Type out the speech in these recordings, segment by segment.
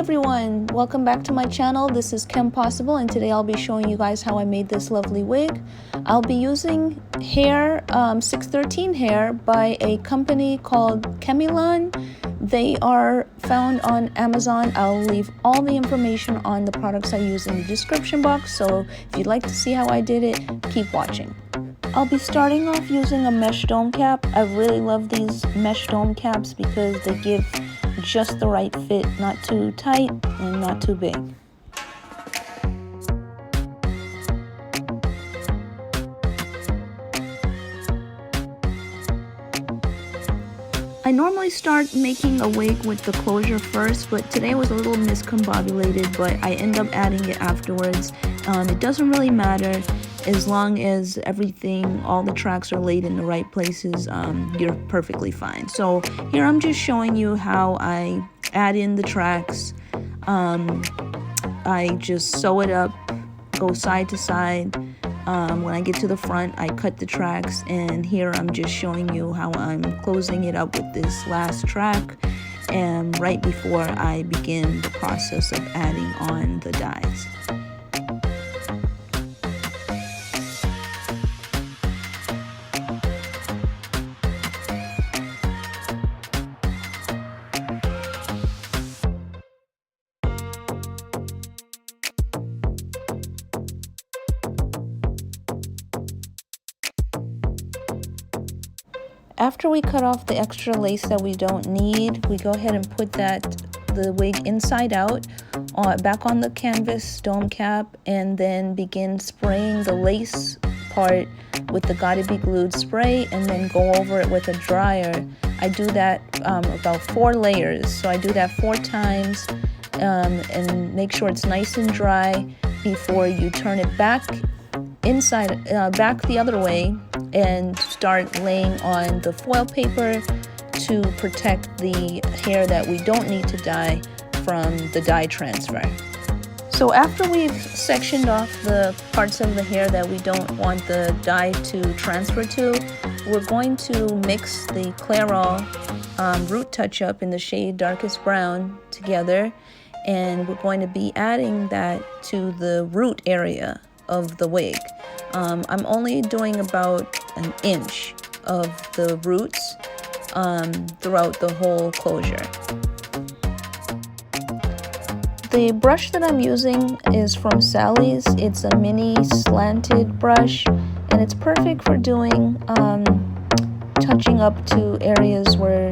everyone, welcome back to my channel. This is Kim Possible, and today I'll be showing you guys how I made this lovely wig. I'll be using hair, 613 hair by a company called KAMEILUN. They are found on Amazon. I'll leave all the information on the products I use in the description box, so if you'd like to see how I did it, keep watching. I'll be starting off using a mesh dome cap. I really love these mesh dome caps because they give just the right fit, not too tight and not too big. I normally start making a wig with the closure first, but today was a little miscombobulated, but I end up adding it afterwards. It doesn't really matter as long as everything, all the tracks are laid in the right places. You're perfectly fine. So here I'm just showing you how I add in the tracks. I just sew it up, go side to side. When I get to the front, I cut the tracks, and here I'm just showing you how I'm closing it up with this last track, and right before I begin the process of adding on the dyes. After we cut off the extra lace that we don't need, we go ahead and put the wig inside out, back on the canvas dome cap, and then begin spraying the lace part with the Gotta Be Glued spray, and then go over it with a dryer. I do that about 4 layers, so I do that 4 times, and make sure it's nice and dry before you turn it back the other way and start laying on the foil paper to protect the hair that we don't need to dye from the dye transfer. So after we've sectioned off the parts of the hair that we don't want the dye to transfer to, we're going to mix the Clairol root touch-up in the shade Darkest Brown together, and we're going to be adding that to the root area of the wig. I'm only doing about 1 inch of the roots throughout the whole closure. The brush that I'm using is from Sally's. It's a mini slanted brush, and it's perfect for doing touching up to areas where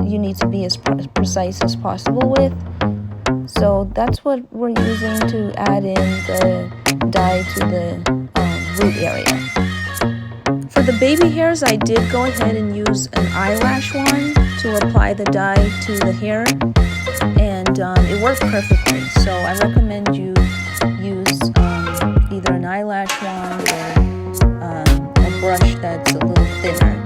you need to be as precise as possible with. So that's what we're using to add in the dye to the root area. For the baby hairs, I did go ahead and use an eyelash wand to apply the dye to the hair, and it worked perfectly. So I recommend you use either an eyelash wand or a brush that's a little thinner.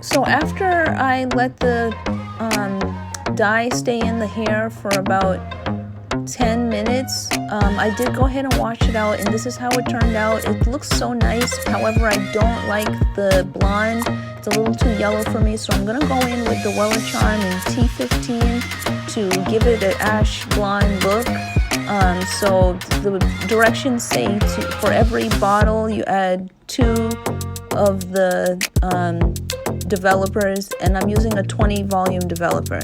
So after I let the dye stay in the hair for about 10 minutes, I did go ahead and wash it out, and this is how it turned out. It looks so nice. However, I don't like the blonde. It's a little too yellow for me, so I'm going to go in with the Weller Charm in T15 to give it an ash blonde look. So the directions say for every bottle you add 2 of the developers, and I'm using a 20 volume developer.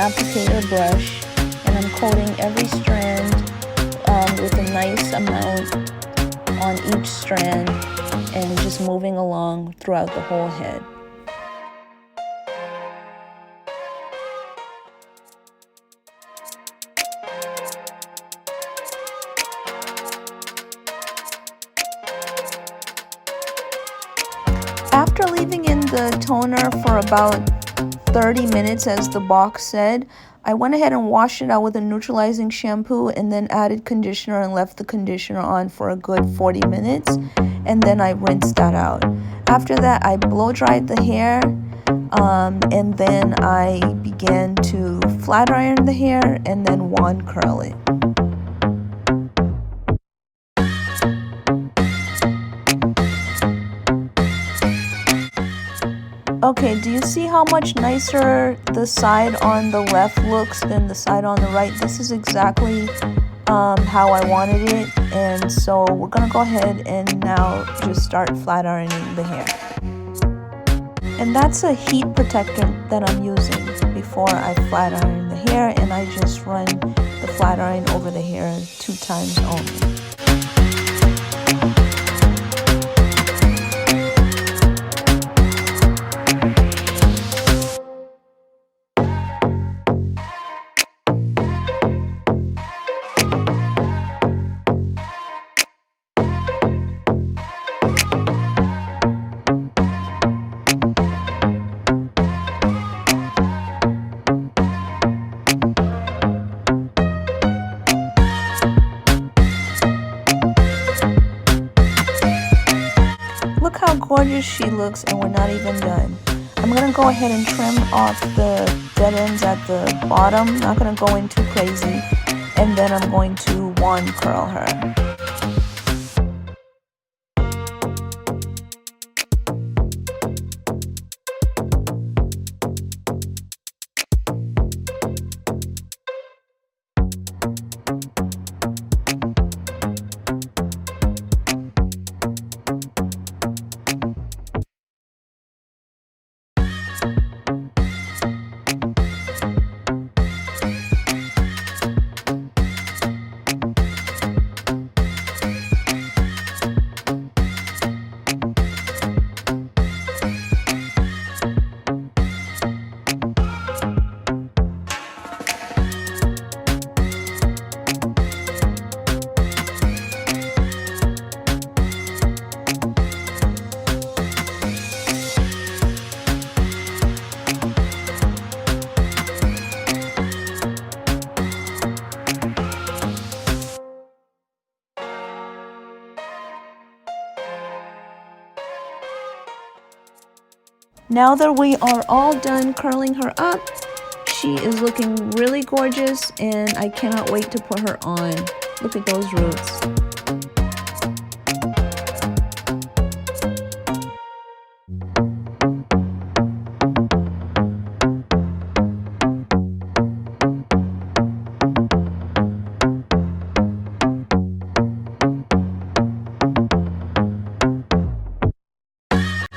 applicator brush, and I'm coating every strand with a nice amount on each strand and just moving along throughout the whole head. After leaving in the toner for about 30 minutes, as the box said, I went ahead and washed it out with a neutralizing shampoo and then added conditioner and left the conditioner on for a good 40 minutes, and then I rinsed that out. After that, I blow dried the hair, and then I began to flat iron the hair and then wand curl it. Okay, do you see how much nicer the side on the left looks than the side on the right? This is exactly how I wanted it, and so we're gonna go ahead and now just start flat ironing the hair. And that's a heat protector that I'm using before I flat iron the hair, and I just run the flat iron over the hair 2 times only. Look how gorgeous she looks, and we're not even done. I'm going to go ahead and trim off the dead ends at the bottom. Not going to go in too crazy. And then I'm going to wand curl her. Now that we are all done curling her up, she is looking really gorgeous, and I cannot wait to put her on. Look at those roots.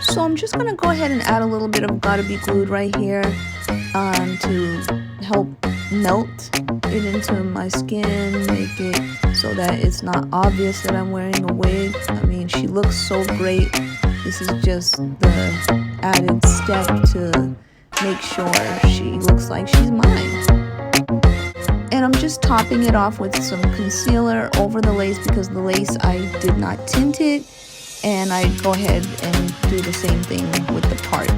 So I'm just gonna go ahead and add a little bit of Gotta Be Glued right here to help melt it into my skin, make it so that it's not obvious that I'm wearing a wig. I mean, she looks so great. This is just the added step to make sure she looks like she's mine. And I'm just topping it off with some concealer over the lace, because the lace I did not tint it. And I go ahead and do the same thing with the part.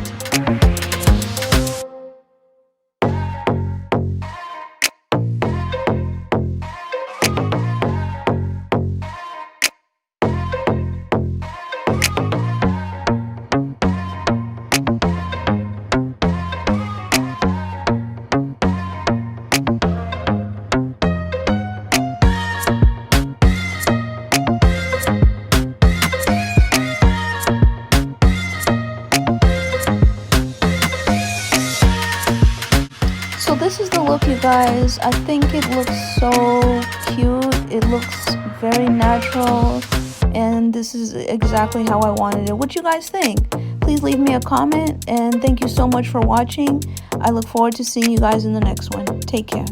So this is the look, you guys. I think it looks so cute. It looks very natural, and this is exactly how I wanted it. What you guys think? Please leave me a comment, and thank you so much for watching. I look forward to seeing you guys in the next one. Take care.